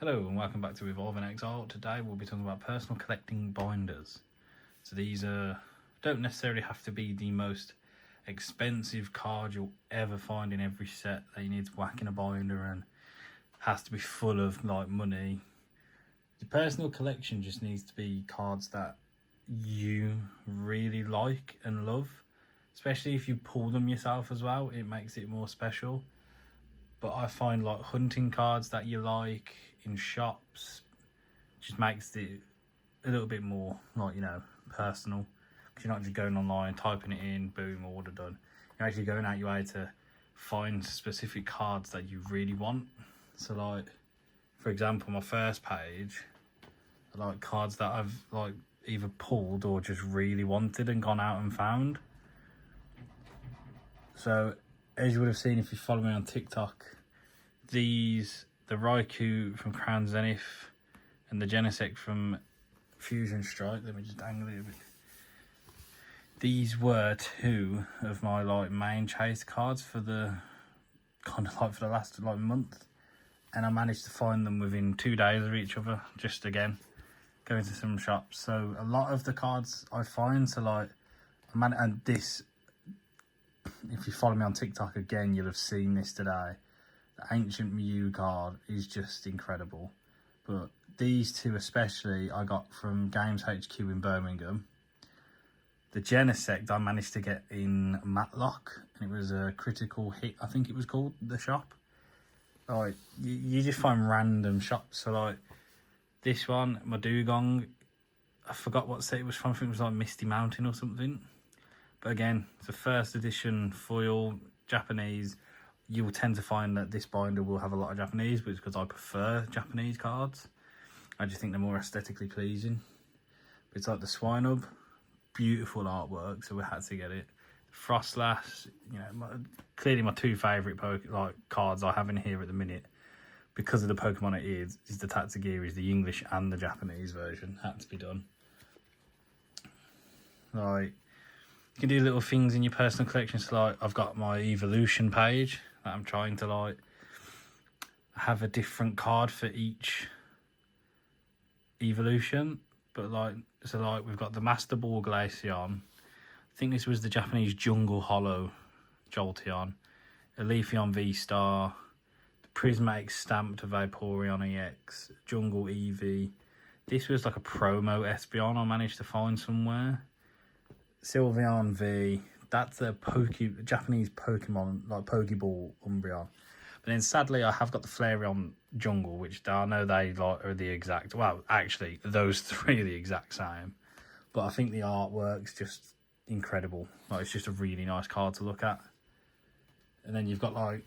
Hello and welcome back to Evolve in Exile. Today we'll be talking about personal collecting binders. So these don't necessarily have to be the most expensive card you'll ever find in every set that you need to whack in a binder and has to be full of like money. The personal collection just needs to be cards that you really like and love, especially if you pull them yourself as well. It makes it more special. But I find like hunting cards that you like in shops just makes it a little bit more like, personal, because you're not just going online typing it in, boom, order done. You're actually going out your way to find specific cards that you really want. So like, for example, my first page, I like cards that I've like either pulled or just really wanted and gone out and found. So as you would have seen if you follow me on TikTok, the Raikou from Crown Zenith and the Genesect from Fusion Strike, let me just angle it a bit. These were two of my like main chase cards for the last like month, and I managed to find them within 2 days of each other, just again going to some shops. So a lot of the cards I find, so like and this, if you follow me on TikTok again, you'll have seen this today. The Ancient Mew card is just incredible. But these two especially I got from Games HQ in Birmingham. The Genesect I managed to get in Matlock, and it was a critical hit, I think it was called, the shop. Like, you just find random shops. So like this one, my Dugong, I forgot what set it was from. I think it was like Misty Mountain or something. But again, it's a first edition foil, Japanese. You will tend to find that this binder will have a lot of Japanese, but it's because I prefer Japanese cards. I just think they're more aesthetically pleasing. But it's like the Swinub, beautiful artwork, so we had to get it. Frostlass, clearly my two favourite cards I have in here at the minute, because of the Pokemon it is the Tatsugiri, the English and the Japanese version. Had to be done. Like, you can do little things in your personal collection. So like, I've got my evolution page that I'm trying to like have a different card for each evolution. But like, so like we've got the Master Ball Glaceon. I think this was the Japanese Jungle Hollow Jolteon. Leafeon V-Star. The Prismatic Stamped Vaporeon EX. Jungle Eevee. This was like a promo Espeon I managed to find somewhere. Sylveon V, that's a Japanese Pokemon, like Pokeball Umbreon. But then sadly I have got the Flareon Jungle, which I know they like are the exact, well actually those three are the exact same. But I think the artwork's just incredible. Like, it's just a really nice card to look at. And then you've got like,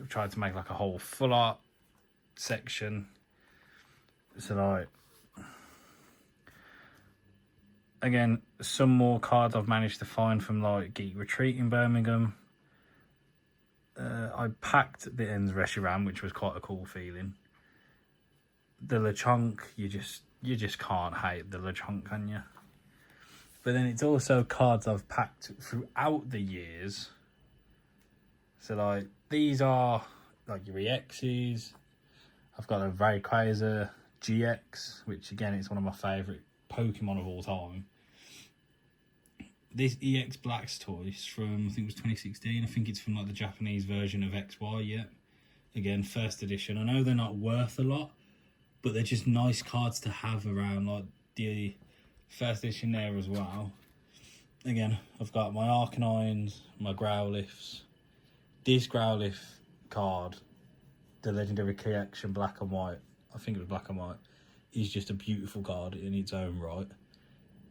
I've tried to make like a whole full art section. So like, again, some more cards I've managed to find from like Geek Retreat in Birmingham. I packed the Ends Reshiram, which was quite a cool feeling. The Lechonk, you just can't hate the Lechonk, can you? But then it's also cards I've packed throughout the years. So like, these are like your EXs. I've got a Rayquaza GX, which again is one of my favourite Pokemon of all time. This EX Blastoise from, I think it was 2016. I think it's from like the Japanese version of XY, yeah. Again, first edition. I know they're not worth a lot, but they're just nice cards to have around, like the first edition there as well. Again, I've got my Arcanines, my Growliths. This Growlithe card, the Legendary Collection Black and White, I think it was Black and White, is just a beautiful card in its own right.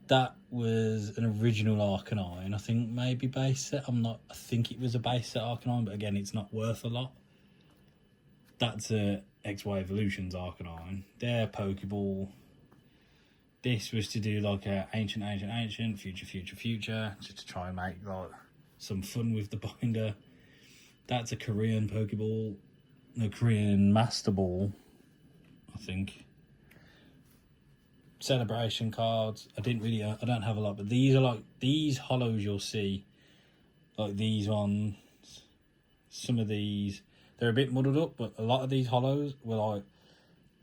That was an original Arcanine, I think maybe base set. I think it was a base set Arcanine, but again, it's not worth a lot. That's a XY Evolutions Arcanine. They're Pokeball. This was to do like a ancient, future, just to try and make like some fun with the binder. That's a Korean Pokeball, a Korean Master Ball, I think. Celebration cards. I don't have a lot, but these are like, these hollows you'll see, like these ones, some of these, they're a bit muddled up, but a lot of these hollows were like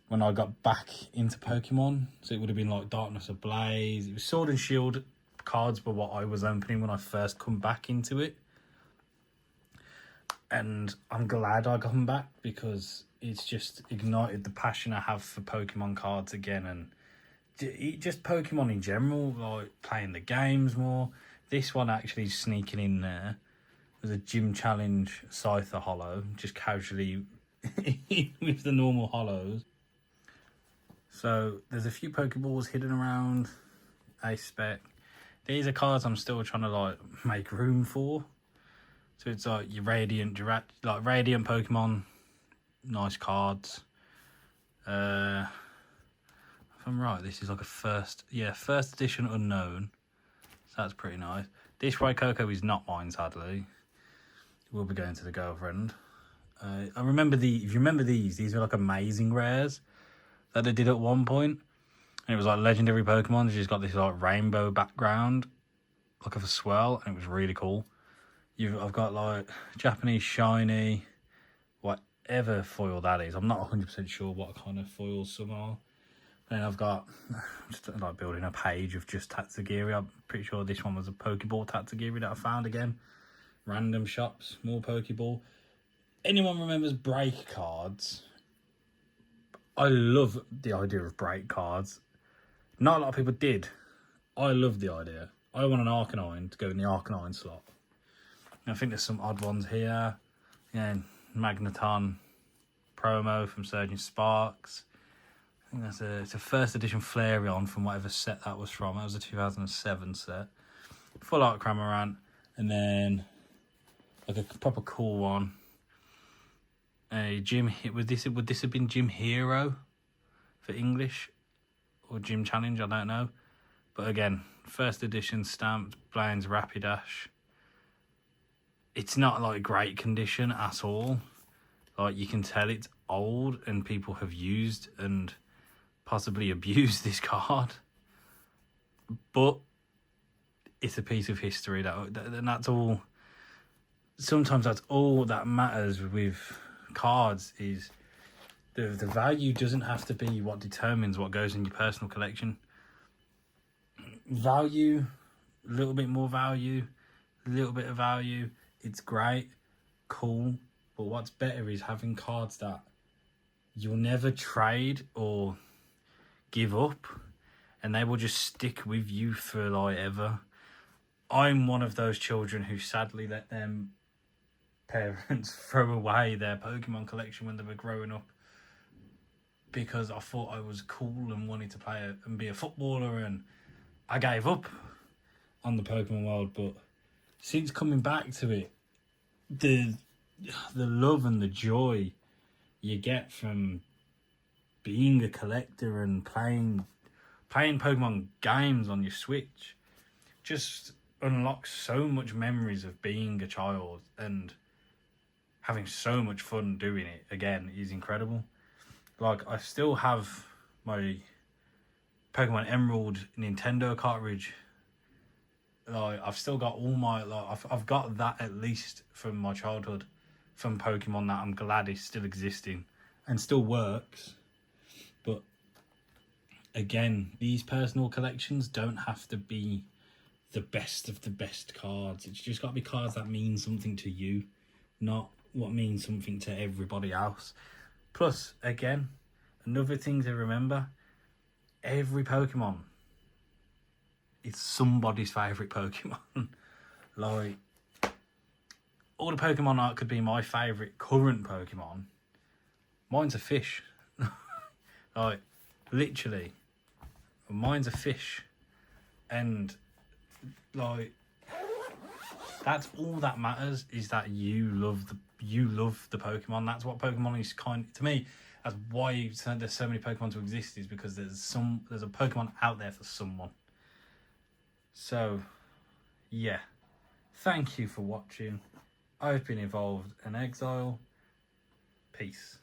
when I got back into Pokemon. So it would have been like Darkness Ablaze. It was Sword and Shield cards were what I was opening when I first come back into it. And I'm glad I got them back because it's just ignited the passion I have for Pokemon cards again, and just Pokemon in general, like playing the games more. This one actually sneaking in there was a Gym Challenge Scyther Holo, just casually with the normal holos. So there's a few Pokeballs hidden around a spec. These are cards I'm still trying to like make room for. So it's like your Radiant Pokemon, nice cards. If I'm right, this is like a first edition unknown. So that's pretty nice. This Raikou is not mine, sadly. It will be going to the girlfriend. I remember if you remember these were like amazing rares that they did at one point. And it was like legendary Pokemon. She's got this like rainbow background, like of a swirl, and it was really cool. I've got like Japanese shiny, whatever foil that is. I'm not 100% sure what kind of foils some are. Then I've got just like building a page of just Tatsugiri. I'm pretty sure this one was a Pokeball Tatsugiri that I found again. Random shops, more Pokeball. Anyone remembers break cards? I love the idea of break cards. Not a lot of people did. I love the idea. I want an Arcanine to go in the Arcanine slot. I think there's some odd ones here. Yeah, Magneton promo from Surging Sparks. I think it's a first edition Flareon from whatever set that was from. That was a 2007 set. Full art Cramorant, and then like a proper cool one. A Gym Hit. Would this have been Gym Hero for English or Gym Challenge? I don't know. But again, first edition stamped Blaine's Rapidash. It's not like great condition at all. Like you can tell it's old and people have used and possibly abused this card. But it's a piece of history and that's all. Sometimes that's all that matters with cards is the value doesn't have to be what determines what goes in your personal collection. Value, a little bit more value, a little bit of value. It's great, cool, but what's better is having cards that you'll never trade or give up, and they will just stick with you for like ever. I'm one of those children who sadly let them parents throw away their Pokemon collection when they were growing up because I thought I was cool and wanted to play and be a footballer, and I gave up on the Pokemon world. But since coming back to it, the love and the joy you get from being a collector and playing Pokemon games on your Switch just unlocks so much memories of being a child, and having so much fun doing it again is incredible. Like, I still have my Pokemon Emerald Nintendo cartridge. Like, I've still got all my, like, I've got that at least from my childhood, from Pokemon, that I'm glad is still existing and still works. But again, these personal collections don't have to be the best of the best cards. It's just got to be cards that mean something to you, not what means something to everybody else. Plus, again, another thing to remember, every Pokemon, it's somebody's favourite Pokemon. Like, all the Pokemon art could be my favourite current Pokemon. Mine's a fish. Like, literally, mine's a fish. And, like, that's all that matters, is that you love the Pokemon. That's what Pokemon is to me. That's why there's so many Pokemon to exist, is because there's a Pokemon out there for someone. So, yeah. Thank you for watching. I've been Evolved and Exile. Peace.